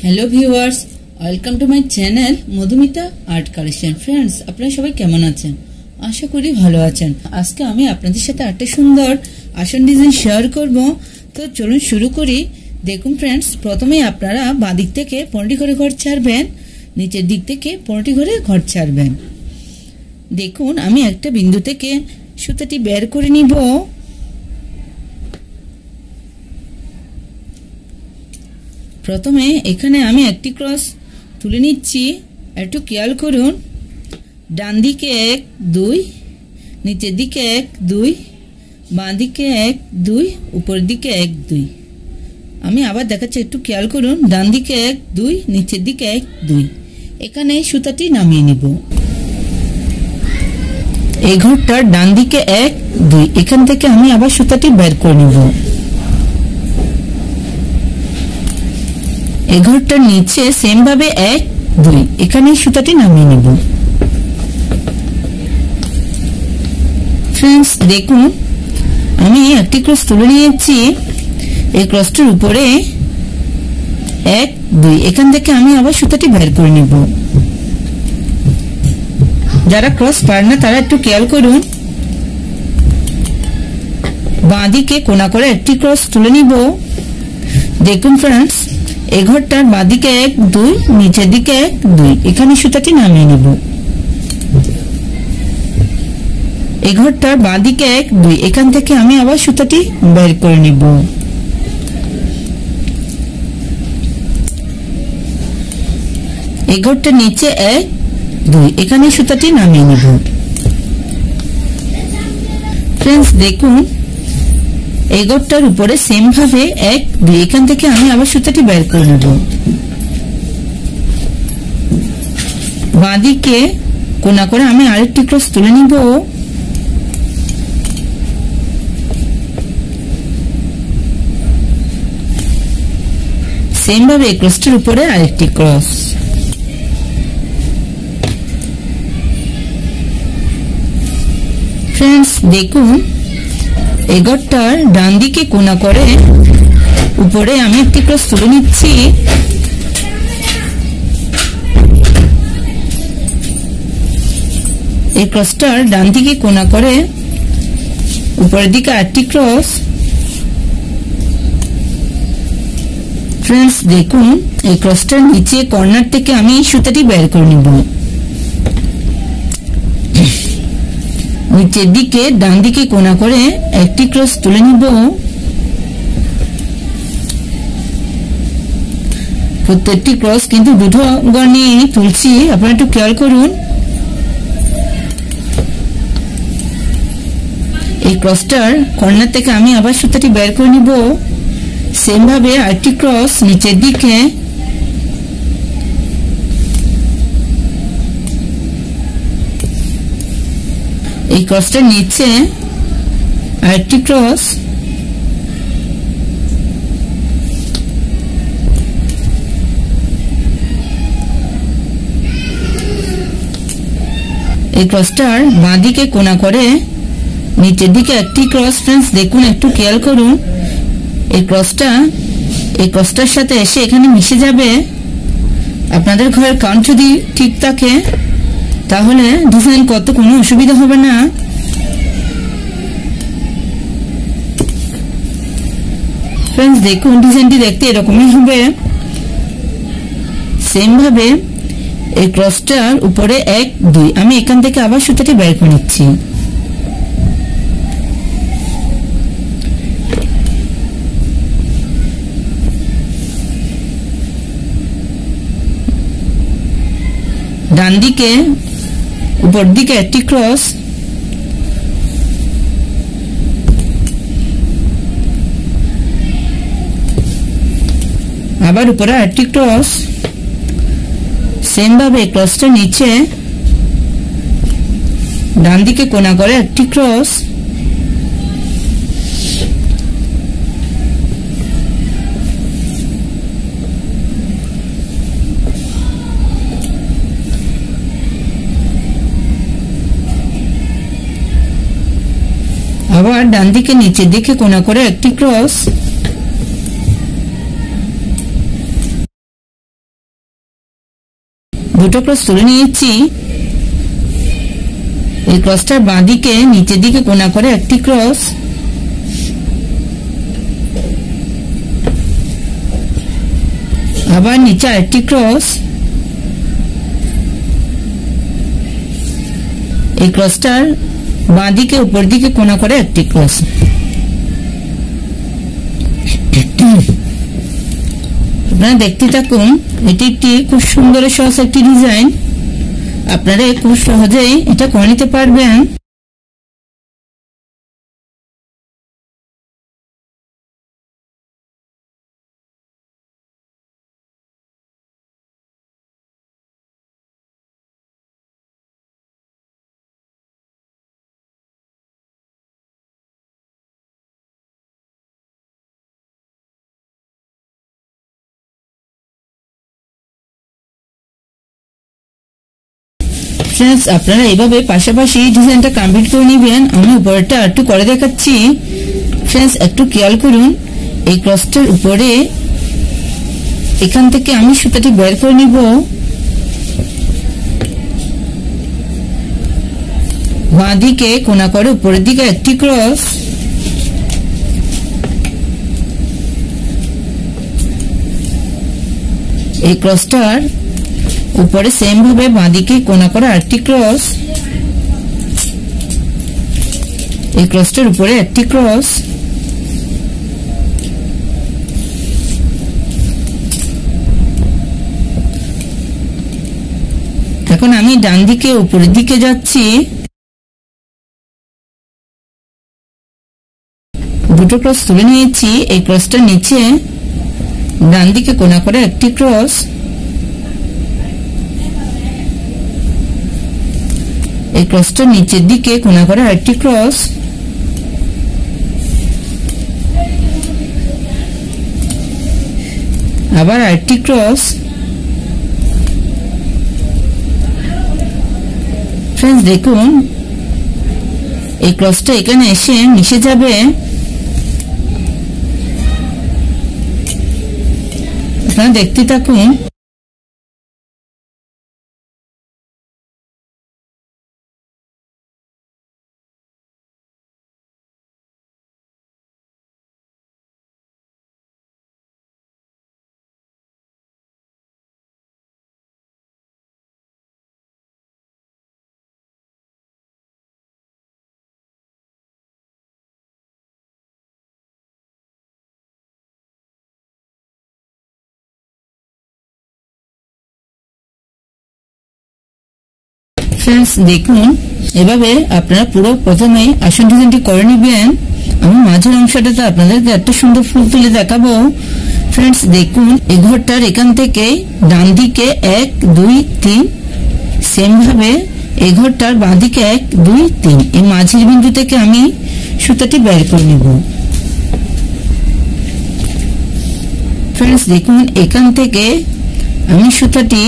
Hello viewers, welcome to my channel Madhumita art collection. Friends, আপনারা সবাই কেমন আছেন? আশা করি ভালো আছেন। আজকে আমি আপনাদের সাথে একটা সুন্দর আসন ডিজাইন শেয়ার করব। তো চলুন শুরু করি। দেখুন ফ্রেন্ডস, প্রথমে আপনারা বাঁ দিক থেকে 15টি করে ঘর ছাড়বেন, নিচের দিক থেকে 15টি করে ঘর ছাড়বেন। দেখুন আমি একটা বিন্দু থেকে সুতাটি বের করে নিব। প্রথমে এখানে আমি একটি ক্রস তুলে নিচ্ছি। একটু খেয়াল করুন, ডান দিকে 1 2, নিচের দিকে 1 2, বাঁ দিকে 1 2, উপরের দিকে 1 2। আমি আবার দেখাচ্ছি, একটু খেয়াল করুন, ডান দিকে 1 2, নিচের দিকে 1 2। এখানে সুতাটি নামিয়ে নিব। এই ঘরটার ডান দিকে 1 2, এখান থেকে আমি আবার সুতাটি বের করে নিব। এই ঘরটার নিচে সেম ভাবে 1 2, এখানে সুতাটি নামিয়ে নিব। ফ্রেন্ডস দেখুন, আমি একটি ক্রস তুলে নিয়েছি। এই ক্রসটার উপরে 1 2, এখান থেকে আমি আবার সুতাটি বের করে নিব। যারা ক্রস পারে না তারা একটু খেয়াল করুন, বাঁ দিকে কোণা করে একটি ক্রস তুলে নিব। দেখুন ফ্রেন্ডস, এই ঘরটার বাঁ দিকে 1 2, নিচের দিকে 1 2, এখানে সুতাটি নামিয়ে নিব। এই ঘরটার বাঁ দিকে 1 2, এখান থেকে আমি আবার সুতাটি বের করে নিব। এই ঘরটার নিচে 1 2, এখানে সুতাটি নামিয়ে নিব। ফ্রেন্ডস দেখুন, এই ঘরটার উপরে সেম ভাবে 1 2, এখান থেকে আমি আবার সুতাটি বের করে নেব। বাঁ দিকে কোণা করে আমি আরেকটি ক্রস তুলে নিব। সেম ভাবে এই ক্রসটির উপরে আরেকটি ক্রস। ফ্রেন্ডস দেখুন, এই ঘরটার ডান দিকে কোণা করে উপরে আমি একটি ক্রস তুলে নিচ্ছি। এই ক্রসটার ডান দিকে কোণা করে উপরের দিকে আরেকটি ক্রস। ফ্রেন্ডস দেখুন, এই ক্রসটার নিচে কর্নার থেকে আমি সুতাটি বের করে নিব। নিচের দিকে ডান দিকে কোণা করে একটি ক্রস তুলে নিব। প্রত্যেকটি ক্রস কিন্তু দুটো ঘর নিয়ে তুলছি, আপনারা একটু খেয়াল করুন। এই ক্রসটার কর্নার থেকে আমি আবার সুতাটি বের করে নিব। সেম ভাবে আরেকটি ক্রস নিচের দিকে। এই ক্রসটার নিচে আরেকটি ক্রস। এই ক্রসটার বাঁ দিকে কোণা করে নিচের দিকে একটি ক্রস। ফ্রেন্ডস দেখুন, একটু খেয়াল করুন, এই ক্রসটা এই ক্রসটার সাথে এসে এখানে মিশে যাবে। আপনাদের ঘরের কাউন্ট যদি ঠিক থাকে তাহলে ডিজাইন করতে কোনো অসুবিধা হবে না। ফ্রেন্ডস দেখুন, ডিজাইনটি দেখতে এরকমই হবে। সেম ভাবে এই ক্রসটার উপরে 1 2, আমি এখান থেকে আবার সুতাটি বের করে নিচ্ছি। ডান দিকে উপর দিকে একটি ক্রস। আবার উপরে একটি ক্রস। সেম ভাবে ক্রসটা নিচে ডান দিকে কোণা করে একটি ক্রস। আবার ডান দিকে নিচের দিকে কোণা করে একটি ক্রস। দুটো ক্রস তুলে নিয়েছি। এই ক্রসটার বাঁ দিকে নিচের দিকে কোণা করে একটি ক্রস, আবার নিচে আরেকটি ক্রস, এই ক্রসটার বাঁ দিকে উপর দিকে কোণা করে একটি ক্রস। আপনারা দেখতে থাকুন। এটি একটি খুব সুন্দর সহজ একটি ডিজাইন, আপনারা খুব সহজেই এটা করে নিতে পারবেন। ফ্রেন্ডস, আপনারা এইভাবে পাশাপাশি ডিজাইনটা কমপ্লিট করে নেবেন। আমি উপরেরটা একটু করে দেখাচ্ছি। ফ্রেন্ডস, একটু খেয়াল করুন, এই ক্রসটার উপরে এখান থেকে আমি সুতাটি বের করে নিব। বাঁ দিকে কোণা করে উপরের দিকে একটি ক্রস, এই ক্রসটার উপরে সেম ভাবে বাঁ দিকে কোণা করে আরেকটি ক্রস, এই ক্রসটার উপরে একটি ক্রস, এখন আমি ডান দিকে উপরের দিকে যাচ্ছি। দুটো ক্রস তুলে নিয়েছি। এই ক্রসটার নিচে ডান দিকে কোণা করে একটি ক্রস, এই ক্রসটার নিচের দিকে কোণা করে আরেকটি ক্রস, আবার আরেকটি ক্রস। ফ্রেন্ডস, দেখুন এই ক্রসটা এখানে এসে মিশে যাবে। আপনারা দেখতে থাকুন। ফ্রেন্ডস, দেখুন এভাবে আপনারা পুরো প্রথমে আসন ডিজাইনটি করে নেবেন। আমি মাঝের অংশটাতে আপনাদেরকে একটা সুন্দর ফুল তুলে দেখাবো। ফ্রেন্ডস, দেখুন এই ঘরটার এখান থেকে ডান দিকে 1 2 3, সেম ভাবে এই ঘরটার বাঁ দিকে 1 2 3, এই মাঝের বিন্দু থেকে আমি সুতাটি বের করে নেব। ফ্রেন্ডস, দেখুন এখান থেকে আমি সুতাটি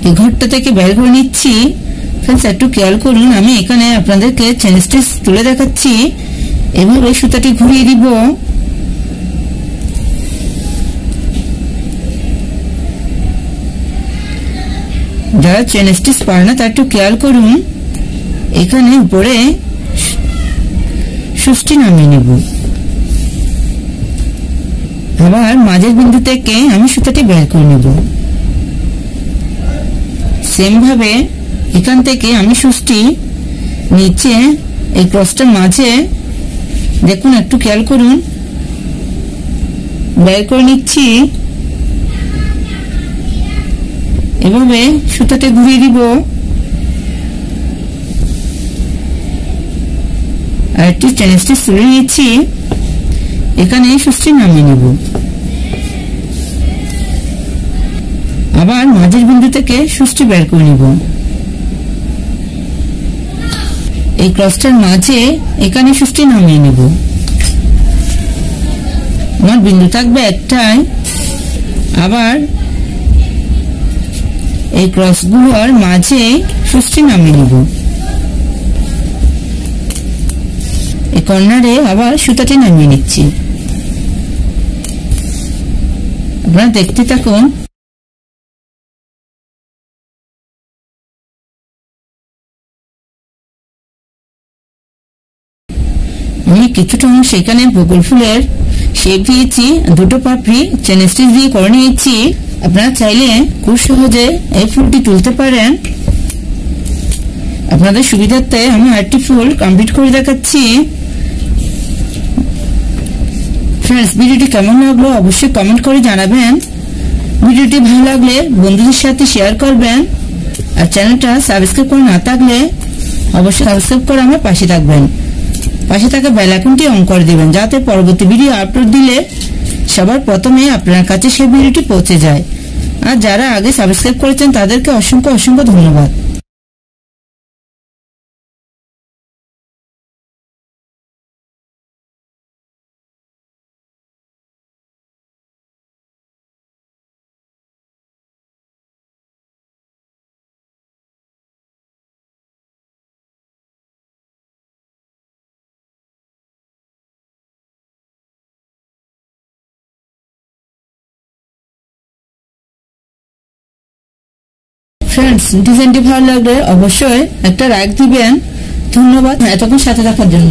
এই ঘরটা থেকে বের করে নিচ্ছি। ফ্রেন্ডস, একটু খেয়াল করুন, আমি এখানে আপনাদেরকে চেন স্টিচ তুলে দেখাচ্ছি। এভাবে সুতাটি ঘুরিয়ে দিব। যারা চেন স্টিচ পারে না তারা একটু খেয়াল করুন, এখানে উপরে সুচটি নামিয়ে নেব। আবার মাঝের বিন্দু থেকে আমি সুতাটি বের করে নেব। সেম ভাবে এখান থেকে আমি সুচটি নিচে এই ক্রসটার মাঝে দেখুন, একটু খেয়াল করুন, বের করে নিচ্ছি। এভাবে সুতাটা ঘুরিয়ে দিব। আর একটি চেন স্টিচ তুলে নিচ্ছি, এখানে সুচটি নামিয়ে নেব। আবার মাঝের বিন্দু থেকে সুচটি বের করে নিব। এই ক্রসটার মাঝে এখানে সুচটি নামিয়ে নেব। আমার বিন্দু থাকবে একটাই। আবার এই ক্রসগুলোর মাঝে সুচটি নামিয়ে নেব। এই কর্নারে আবার সুতাটি নামিয়ে নিচ্ছি। আপনারা দেখতে থাকুন। কিছুটা অংশ এখানে বকুল ফুলের শেপ দিয়েছি, দুটো পাপড়ি চেন স্টিচ দিয়ে করে নিয়েছি। আপনারা চাইলে খুব সহজে এই ফুলটি তুলতে পারেন। আপনাদের সুবিধার্থে আমি আরেকটি ফুল কমপ্লিট করে দেখাচ্ছি। ফ্রেন্ডস, ভিডিওটি কেমন লাগলো অবশ্যই কমেন্ট করে জানাবেন। ভিডিওটি ভালো লাগলে বন্ধুদের সাথে শেয়ার করবেন, আর চ্যানেলটা সাবস্ক্রাইব করে না থাকলে অবশ্যই সাবস্ক্রাইব করে আমার পাশে থাকবেন। পাশে থাকা বেল আইকনটি অন করে দিবেন, যাতে পরবর্তী ভিডিও আপলোড দিলে সবার প্রথমে আপনার কাছে সেই ভিডিওটি পৌঁছে যায়। আর যারা আগে সাবস্ক্রাইব করেছেন তাদেরকে অসংখ্য অসংখ্য ধন্যবাদ। ফ্রেন্ডস, ডিজাইনটি ভালো লাগলে অবশ্যই একটা লাইক দিবেন। ধন্যবাদ এতক্ষণ সাথে থাকার জন্য।